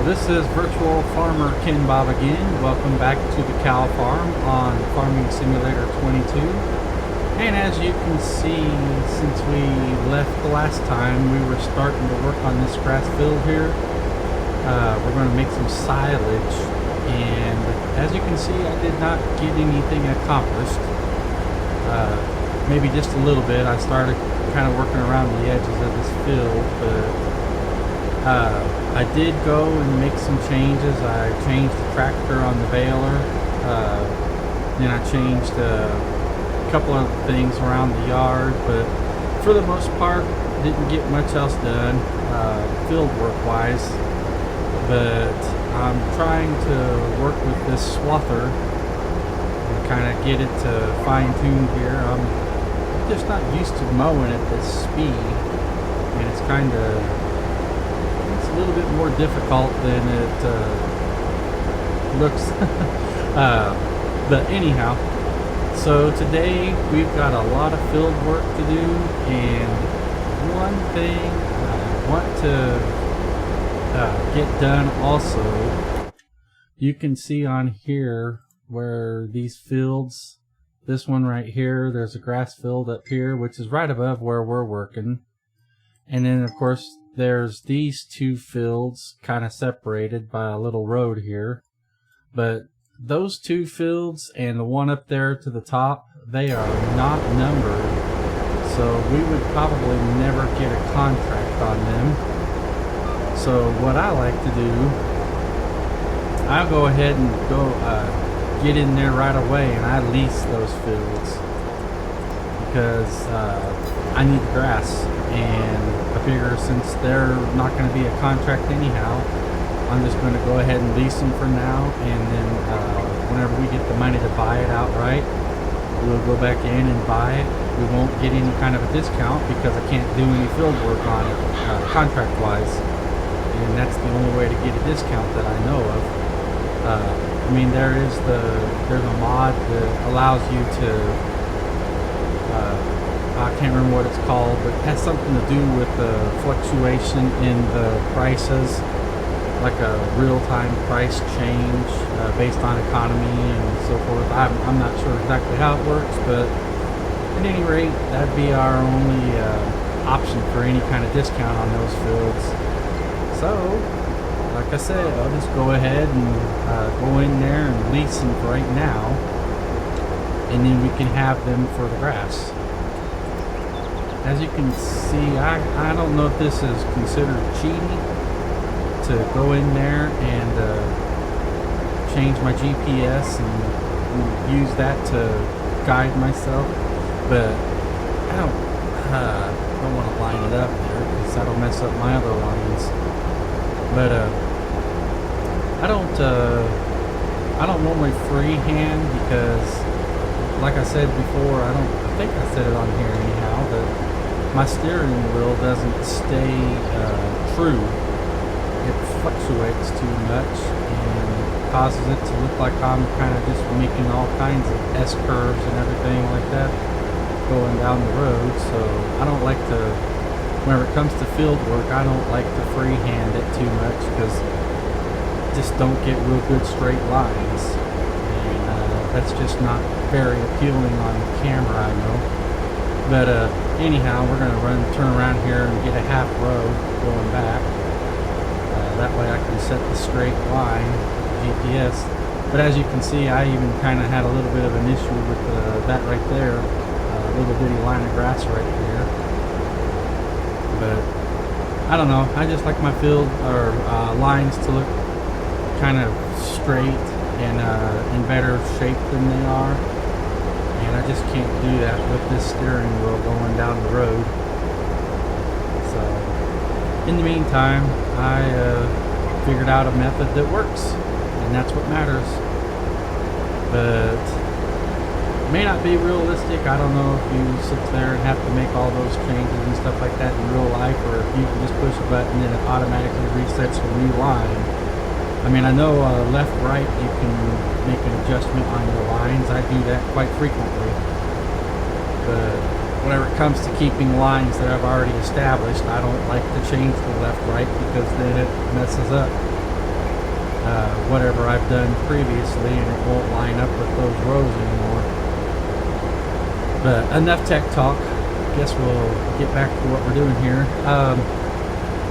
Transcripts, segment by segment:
This is Virtual Farmer Ken Bob again. Welcome back to the cow farm on Farming Simulator 22. And as you can see, since we left the last time, we were starting to work on this grass field here. We're going to make some silage, and as you can see, I did not get anything accomplished. Maybe just a little bit. I started kind of working around the edges of this field, but I did go and make some changes. I changed the tractor on the baler, then I changed a couple of things around the yard, but for the most part didn't get much else done field work wise. But I'm trying to work with this swather and kind of get it to fine-tune here. I'm just not used to mowing at this speed, and it's kind of a little bit more difficult than it looks. But anyhow, so today we've got a lot of field work to do, and one thing I want to get done also, you can see on here where these fields, this one right here, there's a grass field up here which is right above where we're working, and then of course there's these two fields kind of separated by a little road here. But those two fields and the one up there to the top, they are not numbered, so we would probably never get a contract on them. So what I like to do, I'll go ahead and go get in there right away, and I lease those fields because I need the grass, and I figure since they're not going to be a contract anyhow, I'm just going to go ahead and lease them for now, and then whenever we get the money to buy it outright, we'll go back in and buy it. We won't get any kind of a discount because I can't do any field work on it contract wise, and that's the only way to get a discount that I know of. I mean, there's a mod that allows you to I can't remember what it's called, but it has something to do with the fluctuation in the prices, like a real-time price change based on economy and so forth. I'm not sure exactly how it works, but at any rate, that'd be our only option for any kind of discount on those fields. So, like I said, I'll just go ahead and go in there and lease them for right now, and then we can have them for the grass. As you can see, I don't know if this is considered cheating to go in there and change my GPS and use that to guide myself, but I don't want to line it up there because that'll mess up my other lines. But I don't normally freehand because, like I said before, I think I said it on here anyhow, that my steering wheel doesn't stay true. It fluctuates too much and causes it to look like I'm kind of just making all kinds of S-curves and everything like that going down the road. So I don't like to, whenever it comes to field work, I don't like to freehand it too much because just don't get real good straight lines, and that's just not very appealing on the camera, I know. But anyhow, we're going to turn around here and get a half row going back. That way I can set the straight line GPS. But as you can see, I even kind of had a little bit of an issue with that right there, a little bitty line of grass right here. But I don't know, I just like my field or lines to look kind of straight and in better shape than they are, and I just can't do that with this steering wheel going down the road. So in the meantime, I figured out a method that works, and that's what matters. But it may not be realistic. I don't know if you sit there and have to make all those changes and stuff like that in real life, or if you can just push a button and it automatically resets your new line. I mean, I know left, right, you can make an adjustment on your lines. I do that quite frequently. But whenever it comes to keeping lines that I've already established, I don't like to change the left, right, because then it messes up whatever I've done previously, and it won't line up with those rows anymore. But enough tech talk. Guess we'll get back to what we're doing here.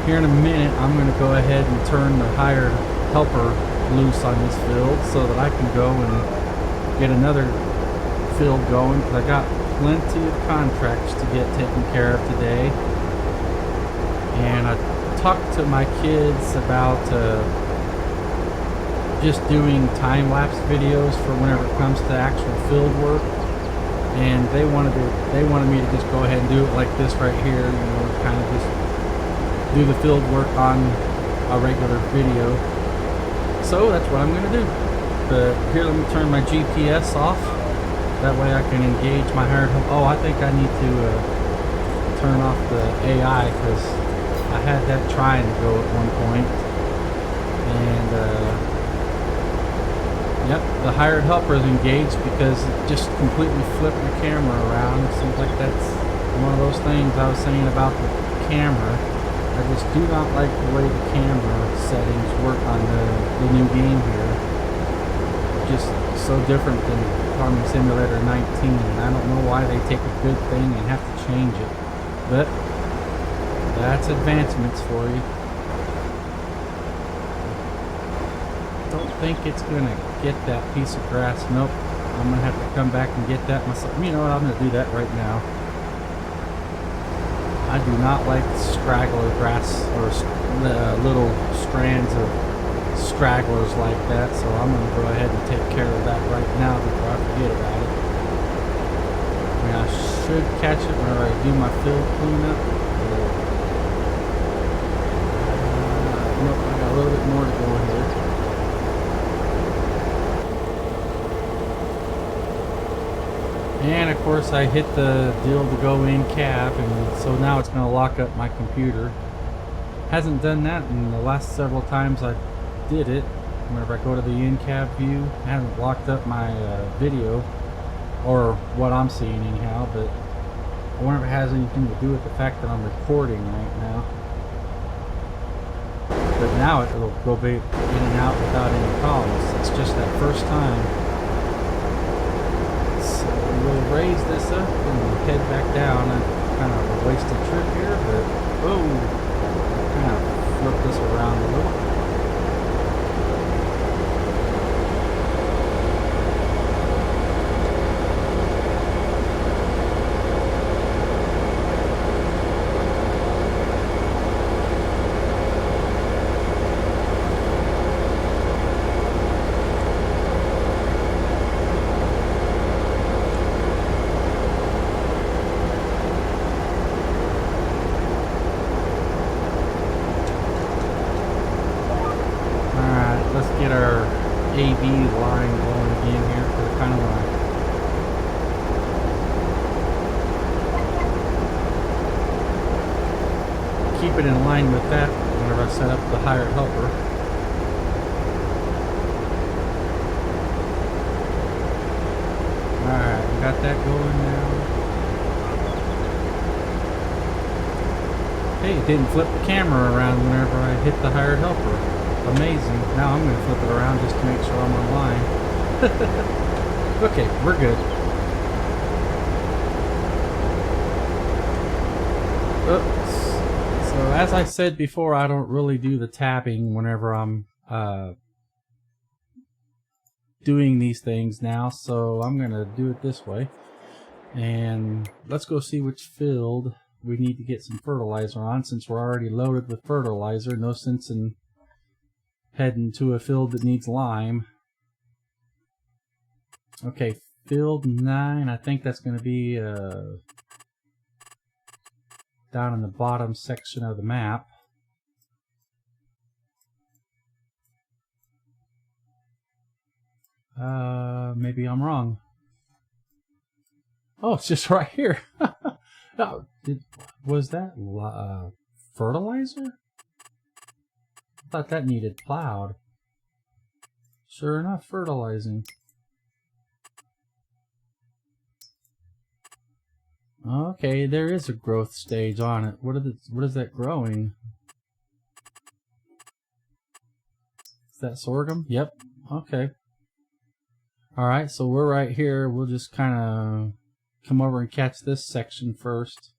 Here in a minute, I'm going to go ahead and turn the hired helper loose on this field so that I can go and get another field going, because I got plenty of contracts to get taken care of today. And I talked to my kids about just doing time-lapse videos for whenever it comes to actual field work, and they wanted me to just go ahead and do it like this right here, you know, kind of just do the field work on a regular video. So that's what I'm going to do. But here, let me turn my GPS off. That way I can engage my hired help. Oh, I think I need to turn off the AI, because I had that trying to go at one point. And yep, the hired helper is engaged because it just completely flipped the camera around. It seems like that's one of those things I was saying about the camera. I just do not like the way the camera settings work on the new game here. Just so different than Farming Simulator 19. I don't know why they take a good thing and have to change it. But that's advancements for you. Don't think it's gonna get that piece of grass. Nope. I'm gonna have to come back and get that myself. You know what? I'm gonna do that right now. I do not like straggler grass or little strands of stragglers like that, so I'm going to go ahead and take care of that right now before I forget about it. I mean, I should catch it whenever I do my field cleanup. Nope, I got a little bit more to go here. And of course I hit the deal to go in cab, and so now it's going to lock up my computer. Hasn't done that in the last several times I did it. Whenever I go to the in-cab view, it hasn't locked up my video, or what I'm seeing anyhow, but I wonder if it has anything to do with the fact that I'm recording right now. But now it'll go in and out without any problems. It's just that first time. We'll raise this up and head back down. Kind of a wasted trip here, but oh, kind of flip this around a little. Get our AB line going again here for the kind of line. Keep it in line with that whenever I set up the hired helper. Alright, we got that going now. Hey, it didn't flip the camera around whenever I hit the hired helper. Amazing. Now I'm going to flip it around just to make sure I'm online. Okay, we're good. Oops. So as I said before, I don't really do the tabbing whenever I'm doing these things now, so I'm going to do it this way. And let's go see which field we need to get some fertilizer on, since we're already loaded with fertilizer. No sense in heading to a field that needs lime. Okay, field 9, I think that's going to be down in the bottom section of the map. Maybe I'm wrong. Oh, it's just right here. Oh, was that fertilizer? I thought that needed plowed. Sure enough, fertilizing. Okay, there is a growth stage on it. What is that growing? Is that sorghum? Yep. Okay. Alright, so we're right here. We'll just kind of come over and catch this section first.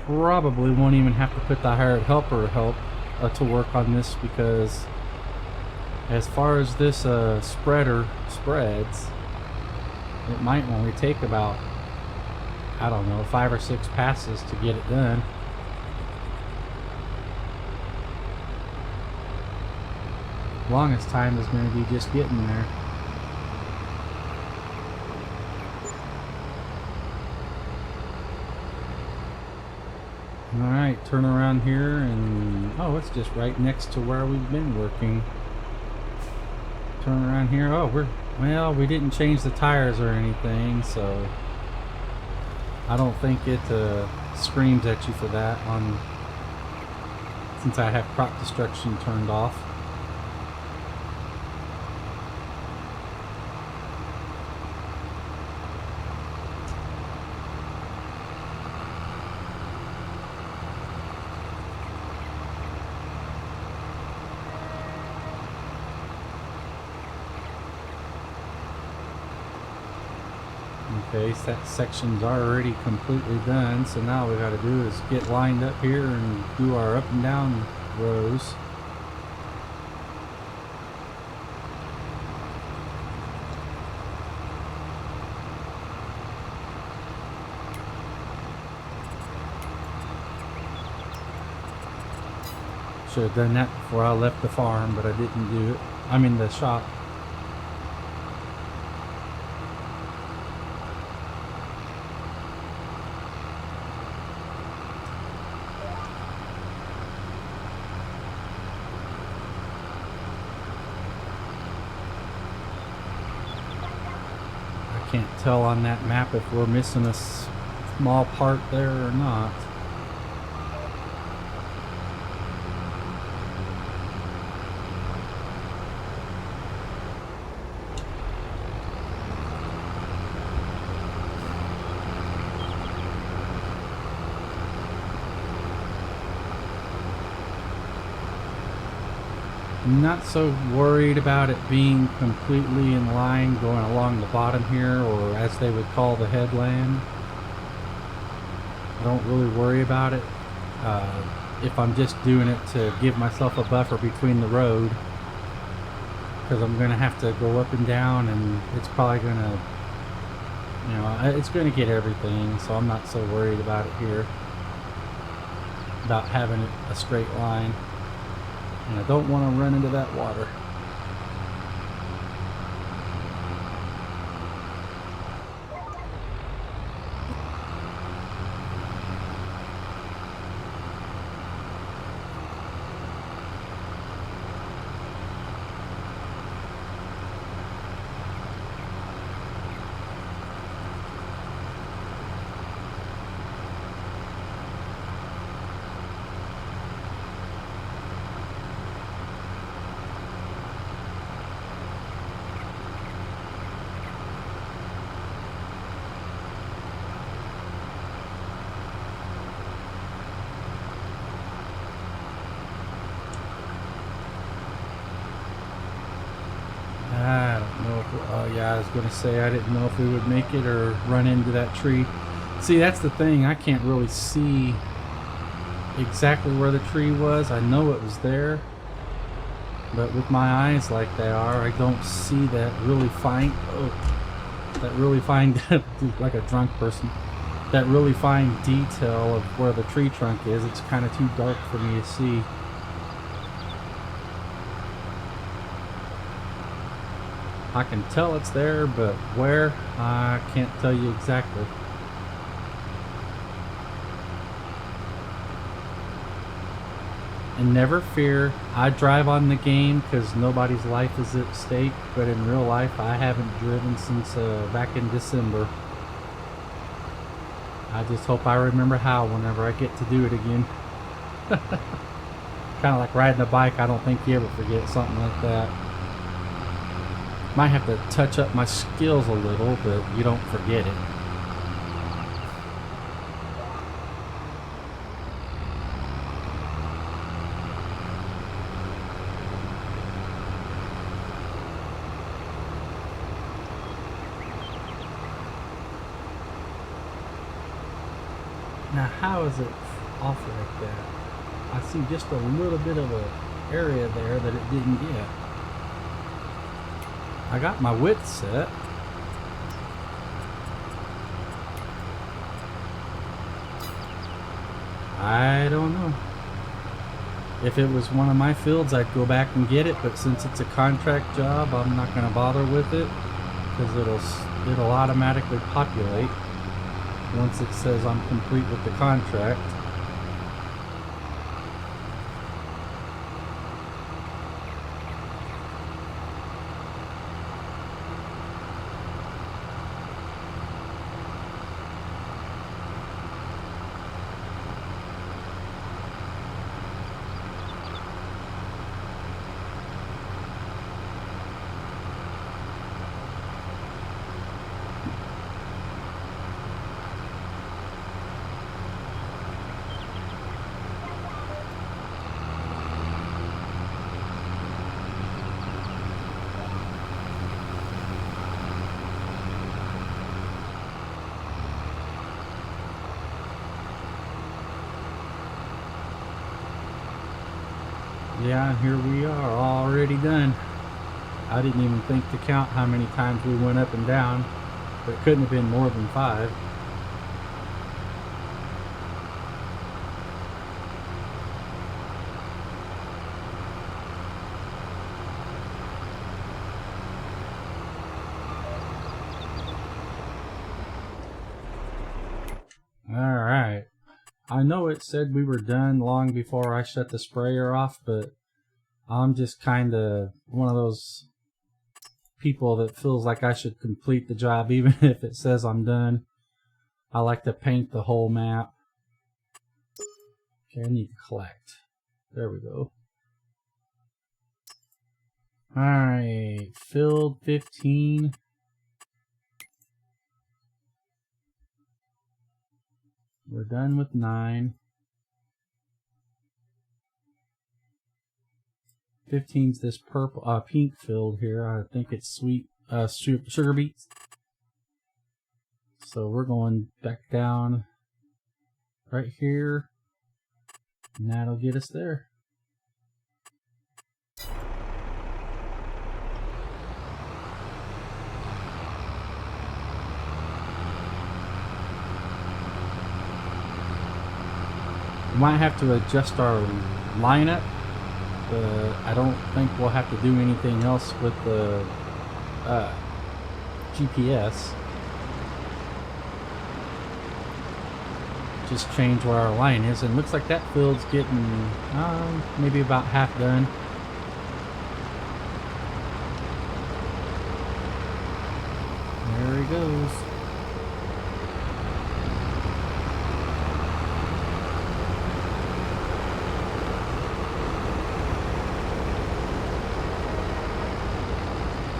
Probably won't even have to put the hired helper to work on this, because as far as this spreader spreads, it might only take about, I don't know, 5 or 6 passes to get it done. Longest time is going to be just getting there. Alright, turn around here, and oh, it's just right next to where we've been working. Turn around here. Oh, well, we didn't change the tires or anything, so I don't think it screams at you for that since I have crop destruction turned off. Okay, so that section's already completely done, so now we got to do is get lined up here and do our up and down rows. Should have done that before I left the farm, but I didn't do it. I mean the shop. Can't tell on that map if we're missing a small part there or not. Not so worried about it being completely in line going along the bottom here, or as they would call the headland. I don't really worry about it if I'm just doing it to give myself a buffer between the road, because I'm going to have to go up and down, and it's probably going to, you know, it's going to get everything, so I'm not so worried about it here, about having it a straight line. And I don't want to run into that water. I don't know if, oh yeah, I was going to say I didn't know if we would make it or run into that tree. See, that's the thing, I can't really see exactly where the tree was. I know it was there, but with my eyes like they are, I don't see that really fine, like a drunk person, that really fine detail of where the tree trunk is. It's kind of too dark for me to see. I can tell it's there, but where, I can't tell you exactly. And never fear, I drive on the game because nobody's life is at stake, but in real life I haven't driven since back in December. I just hope I remember how whenever I get to do it again. Kind of like riding a bike, I don't think you ever forget something like that. Might have to touch up my skills a little, but you don't forget it. Now how is it off like that? I see just a little bit of a area there that it didn't get. I got my width set. I don't know. If it was one of my fields, I'd go back and get it, but since it's a contract job, I'm not going to bother with it because it'll automatically populate once it says I'm complete with the contract. Yeah, and here we are, already done. I didn't even think to count how many times we went up and down, but it couldn't have been more than 5. Alright. I know it said we were done long before I shut the sprayer off, but I'm just kind of one of those people that feels like I should complete the job even if it says I'm done. I like to paint the whole map. Okay, I need to collect. There we go. Alright, field 15. We're done with 9. 15's this purple, pink field here. I think it's sweet, sugar beets. So we're going back down right here, and that'll get us there. We might have to adjust our lineup. I don't think we'll have to do anything else with the GPS. Just change where our line is, and looks like that field's getting maybe about half done. There he goes.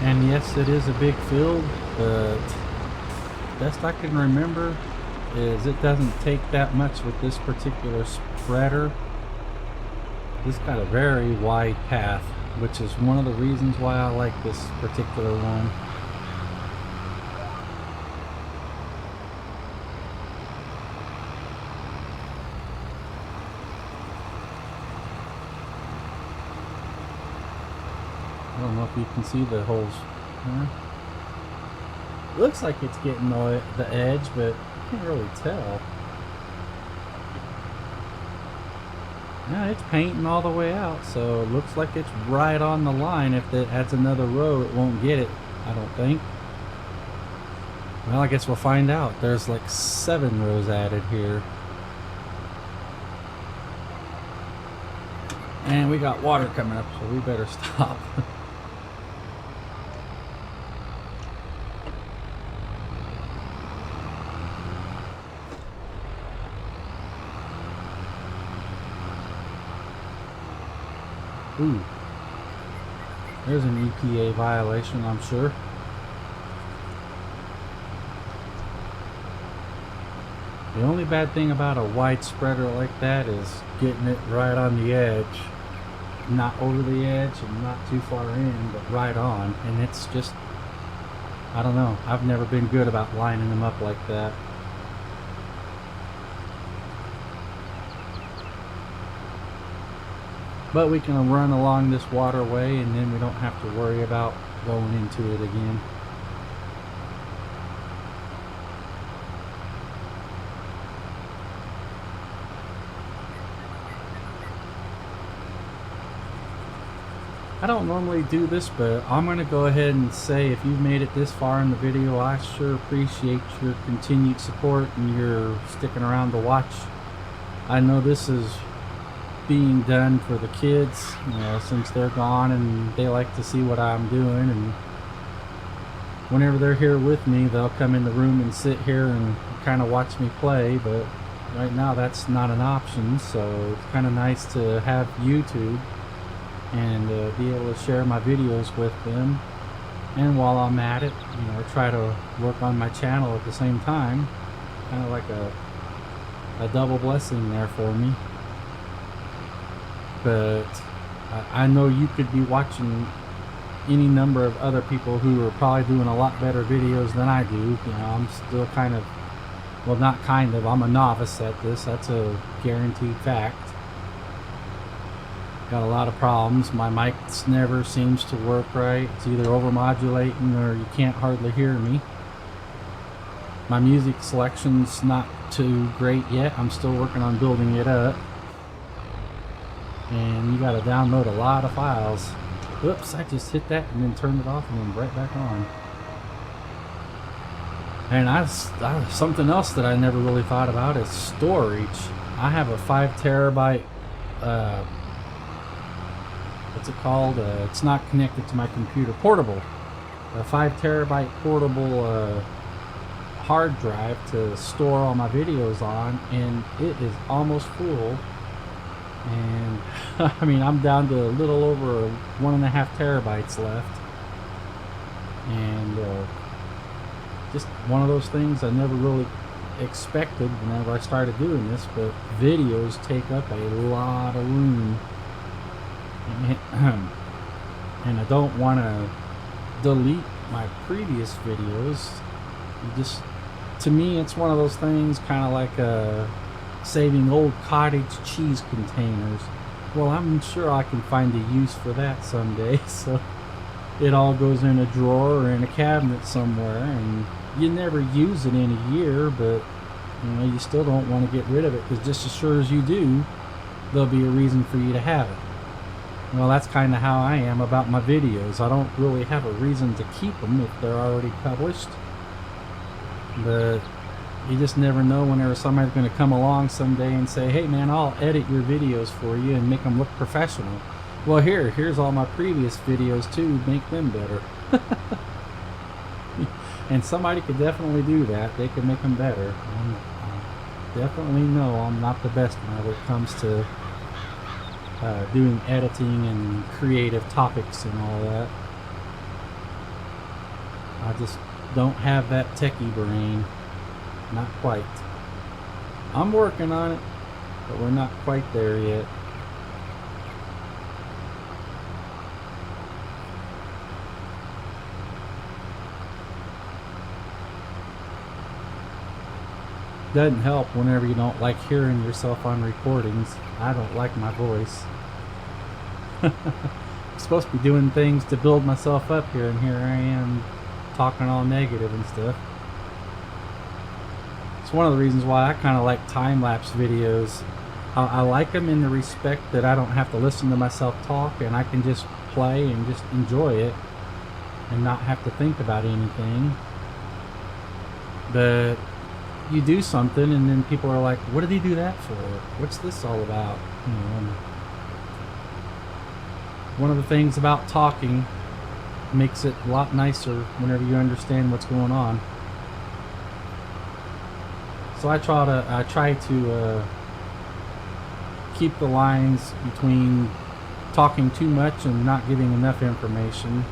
And yes, it is a big field, but best I can remember is it doesn't take that much with this particular spreader. This got a very wide path, which is one of the reasons why I like this particular one. I don't know if you can see the holes there. Looks like it's getting the edge, but I can't really tell. Yeah, it's painting all the way out, so it looks like it's right on the line. If it adds another row, it won't get it, I don't think. Well, I guess we'll find out. There's like 7 rows added here. And we got water coming up, so we better stop. Ooh, there's an EPA violation, I'm sure. The only bad thing about a wide spreader like that is getting it right on the edge. Not over the edge and not too far in, but right on. And it's just, I don't know, I've never been good about lining them up like that. But we can run along this waterway and then we don't have to worry about going into it again. I don't normally do this, but I'm going to go ahead and say if you've made it this far in the video, I sure appreciate your continued support and your sticking around to watch. I know this is being done for the kids, you know, since they're gone and they like to see what I'm doing, and whenever they're here with me, they'll come in the room and sit here and kind of watch me play, but right now that's not an option, so it's kind of nice to have YouTube and be able to share my videos with them, and while I'm at it, you know, try to work on my channel at the same time. Kind of like a double blessing there for me. But I know you could be watching any number of other people who are probably doing a lot better videos than I do. You know, I'm still kind of, well, not kind of, I'm a novice at this. That's a guaranteed fact. Got a lot of problems. My mic never seems to work right. It's either overmodulating or you can't hardly hear me. My music selection's not too great yet. I'm still working on building it up. And you gotta download a lot of files. Oops, I just hit that and then turned it off and then right back on. And something else that I never really thought about is storage. I have a 5 terabyte what's it called? It's not connected to my computer. Portable. A 5 terabyte portable hard drive to store all my videos on, and it is almost full. And I mean, I'm down to a little over 1.5 terabytes left. And just one of those things I never really expected whenever I started doing this, but videos take up a lot of room. And I don't want to delete my previous videos. To me, it's one of those things kind of like saving old cottage cheese containers. Well, I'm sure I can find a use for that someday, so it all goes in a drawer or in a cabinet somewhere, and you never use it in a year, but you know, you still don't want to get rid of it, because just as sure as you do, there'll be a reason for you to have it. Well, that's kind of how I am about my videos. I don't really have a reason to keep them if they're already published. But you just never know whenever somebody's going to come along someday and say, hey man, I'll edit your videos for you and make them look professional. Well, here's all my previous videos too, make them better. And somebody could definitely do that. They could make them better. I definitely know I'm not the best whenever it comes to doing editing and creative topics and all that. I just don't have that techie brain. Not quite. I'm working on it, but we're not quite there yet. Doesn't help whenever you don't like hearing yourself on recordings. I don't like my voice. I'm supposed to be doing things to build myself up here, and here I am talking all negative and stuff. It's one of the reasons why I kind of like time-lapse videos. I like them in the respect that I don't have to listen to myself talk, and I can just play and just enjoy it and not have to think about anything. But you do something and then people are like, what did he do that for? What's this all about? You know, one of the things about talking makes it a lot nicer whenever you understand what's going on. So I try to keep the lines between talking too much and not giving enough information.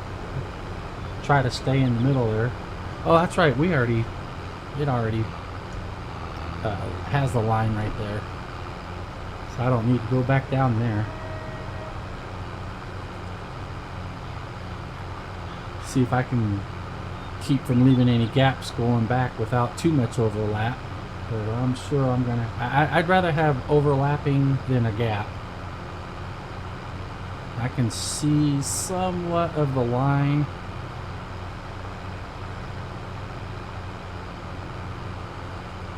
Try to stay in the middle there. Oh, that's right. It already has the line right there, so I don't need to go back down there. See if I can keep from leaving any gaps going back without too much overlap. But I'm sure I'm gonna. I'd rather have overlapping than a gap. I can see somewhat of the line.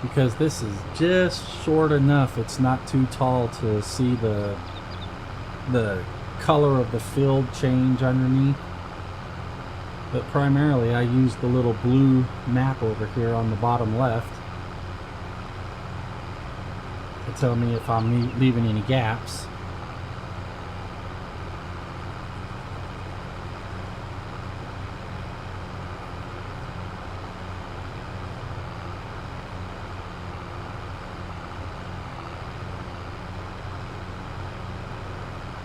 Because this is just short enough, it's not too tall to see the color of the field change underneath. But primarily I use the little blue map over here on the bottom left to tell me if I'm leaving any gaps.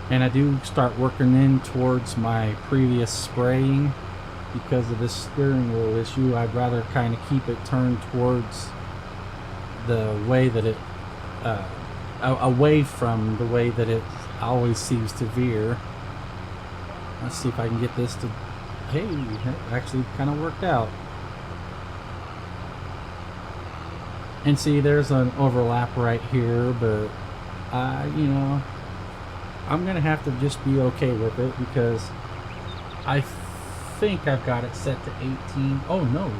And I do start working in towards my previous spraying. Because of this steering wheel issue, I'd rather kind of keep it turned towards the way that it, away from the way that it always seems to veer. Let's see if I can get this to, hey, it actually kind of worked out. And see, there's an overlap right here, but you know, I'm gonna have to just be okay with it because I think I've got it set to 18. Oh no,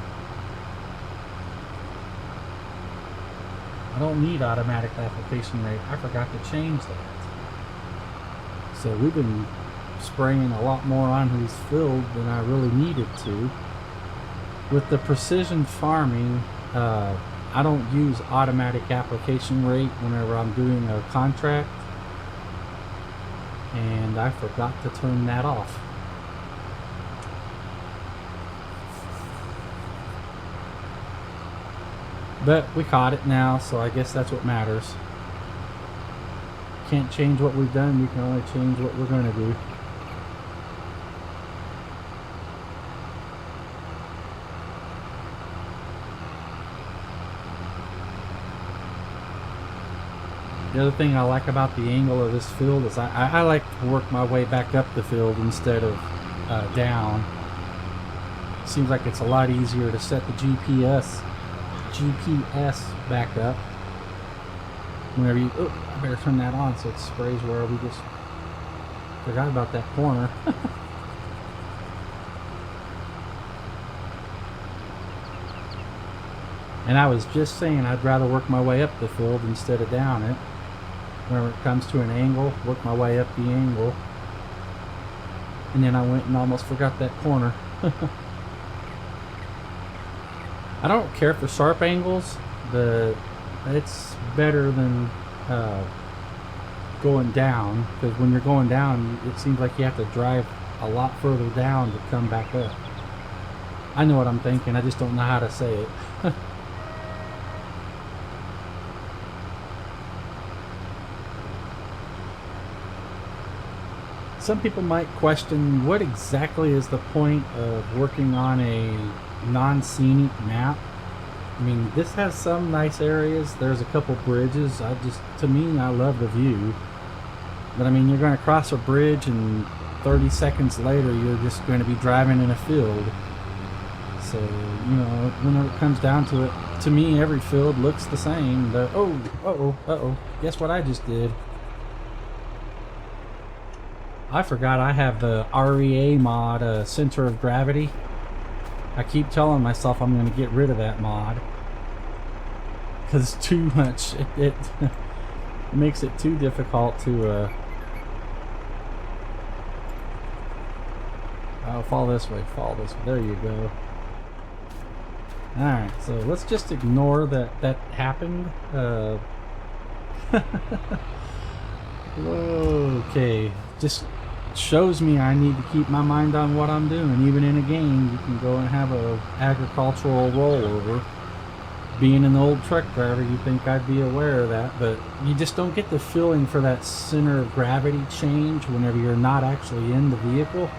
I don't need automatic application rate. I forgot to change that. So we've been spraying a lot more on who's filled than I really needed to. With the precision farming, I don't use automatic application rate whenever I'm doing a contract, and I forgot to turn that off. But we caught it now, so I guess that's what matters. Can't change what we've done, we can only change what we're going to do. The other thing I like about the angle of this field is I like to work my way back up the field instead of down. Seems like it's a lot easier to set the GPS back up whenever you, oh, I better turn that on so it sprays where we just forgot about that corner. And I was just saying I'd rather work my way up the field instead of down it. Whenever it comes to an angle, work my way up the angle. And then I went and almost forgot that corner. I don't care for sharp angles, but it's better than going down, because when you're going down, it seems like you have to drive a lot further down to come back up. I know what I'm thinking, I just don't know how to say it. Some people might question what exactly is the point of working on a non-scenic map. I mean, this has some nice areas. There's a couple bridges. To me, I love the view. But I mean, you're going to cross a bridge and 30 seconds later, you're just going to be driving in a field. So, you know, whenever it comes down to it, to me, every field looks the same. Guess what I just did? I forgot I have the REA mod, Center of Gravity. I keep telling myself I'm going to get rid of that mod because it's too much. It makes it too difficult to fall this way, there you go. Alright, so let's just ignore that happened. Okay, just shows me I need to keep my mind on what I'm doing. Even in a game, you can go and have a agricultural rollover. Being an old truck driver, you think I'd be aware of that, but you just don't get the feeling for that center of gravity change whenever you're not actually in the vehicle.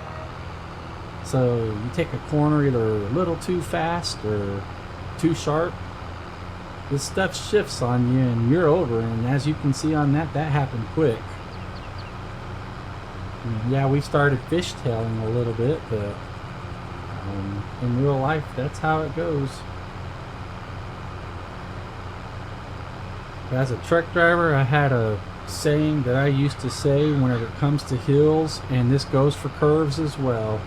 So you take a corner either a little too fast or too sharp, this stuff shifts on you and you're over, and as you can see on that happened quick. Yeah, we started fishtailing a little bit, but in real life, that's how it goes. As a truck driver, I had a saying that I used to say whenever it comes to hills, and this goes for curves as well.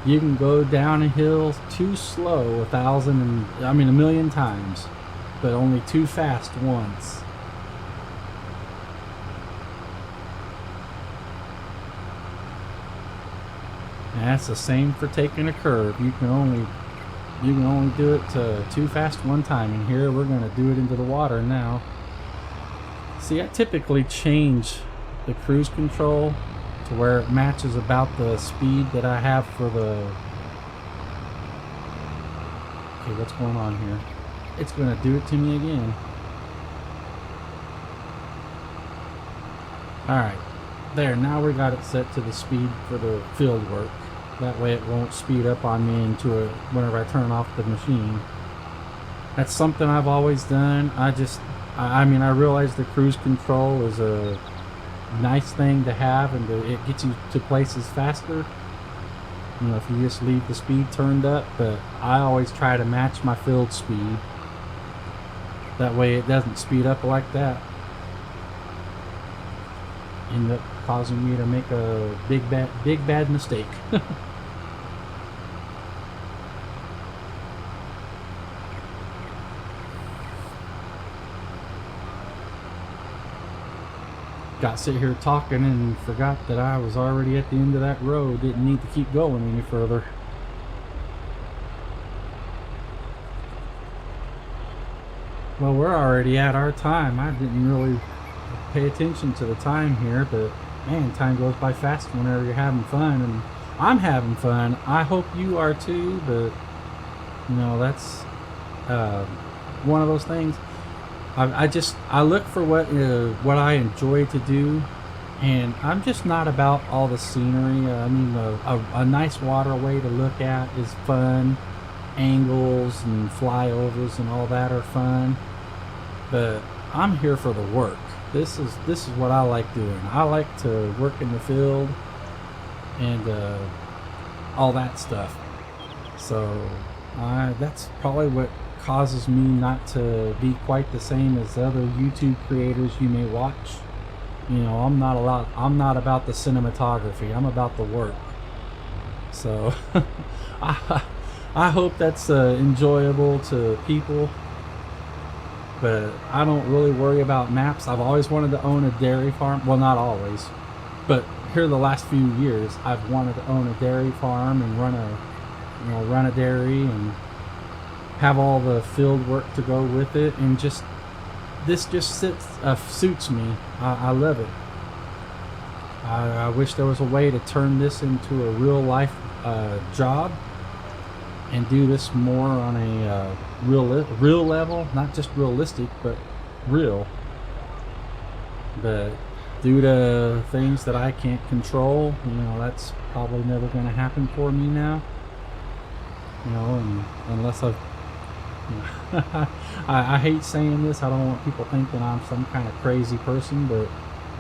You can go down a hill too slow a million times, but only too fast once. And that's the same for taking a curve. You can only do it too fast one time, and here we're going to do it into the water now. See, I typically change the cruise control to where it matches about the speed that I have for the... Okay, what's going on here? It's going to do it to me again. Alright, there, now we got it set to the speed for the field work. That way it won't speed up on me whenever I turn off the machine. That's something I've always done. I realize the cruise control is a nice thing to have, and it gets you to places faster. You know, if you just leave the speed turned up, but I always try to match my field speed. That way it doesn't speed up like that. End up causing me to make a big bad mistake. Got sit here talking and forgot that I was already at the end of that road. Didn't need to keep going any further. Well, we're already at our time. I didn't really pay attention to the time here, but man, time goes by fast whenever you're having fun, and I'm having fun. I hope you are too, but you know, that's one of those things. I look for what I enjoy to do, and I'm just not about all the scenery. A nice waterway to look at is fun. Angles and flyovers and all that are fun, but I'm here for the work. This is what I like doing. I like to work in the field and all that stuff. So that's probably what causes me not to be quite the same as other YouTube creators you may watch. You know, I'm not about the cinematography. I'm about the work. So I hope that's enjoyable to people, but I don't really worry about maps. I've always wanted to own a dairy farm. Well, not always, but here the last few years I've wanted to own a dairy farm and run a dairy and have all the field work to go with it, and this just suits me. I love it. I wish there was a way to turn this into a real life job and do this more on a real level, not just realistic, but real. But due to things that I can't control, you know, that's probably never going to happen for me now. You know, and unless I hate saying this. I don't want people thinking I'm some kind of crazy person, but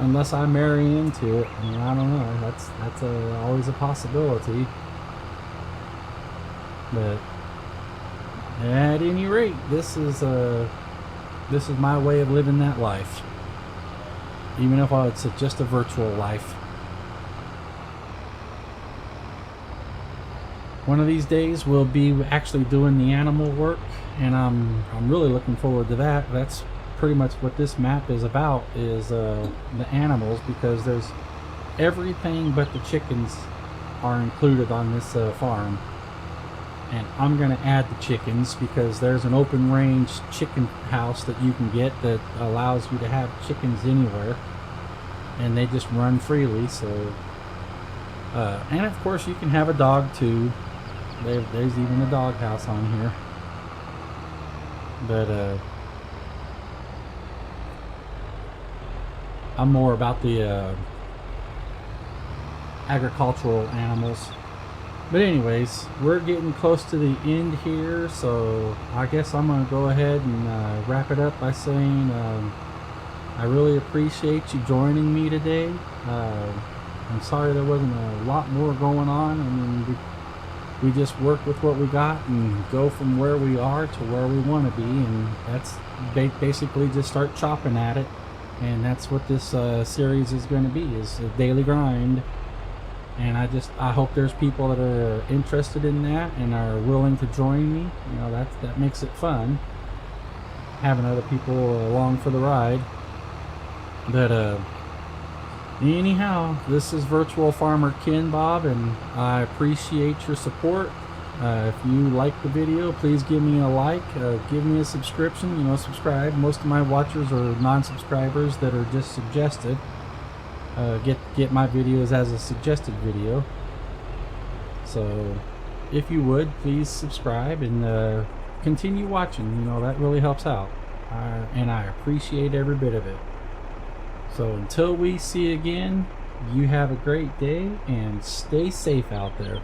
unless I marry into it, I mean, I don't know. That's always a possibility. But at any rate, this is my way of living that life, even if it's just a virtual life. One of these days we'll be actually doing the animal work, and I'm really looking forward to that. That's pretty much what this map is about, is the animals, because there's everything but the chickens are included on this farm. And I'm going to add the chickens because there's an open range chicken house that you can get that allows you to have chickens anywhere, and they just run freely. So and of course you can have a dog too. There's even a dog house on here. But I'm more about the agricultural animals. But anyways, we're getting close to the end here, so I guess I'm going to go ahead and wrap it up by saying I really appreciate you joining me today. I'm sorry there wasn't a lot more going on. I mean, we just work with what we got and go from where we are to where we want to be, and that's basically just start chopping at it. and that's what this series is going to be, is a daily grind. And I hope there's people that are interested in that and are willing to join me. You know, that makes it fun, having other people along for the ride. But anyhow, this is Virtual Farmer Ken Bob, and I appreciate your support. If you like the video, please give me a like, give me a subscription, you know, subscribe. Most of my watchers are non-subscribers that are just suggested. Get my videos as a suggested video. So if you would, please subscribe and continue watching. You know, that really helps out, and I appreciate every bit of it. So until we see again, you have a great day and stay safe out there.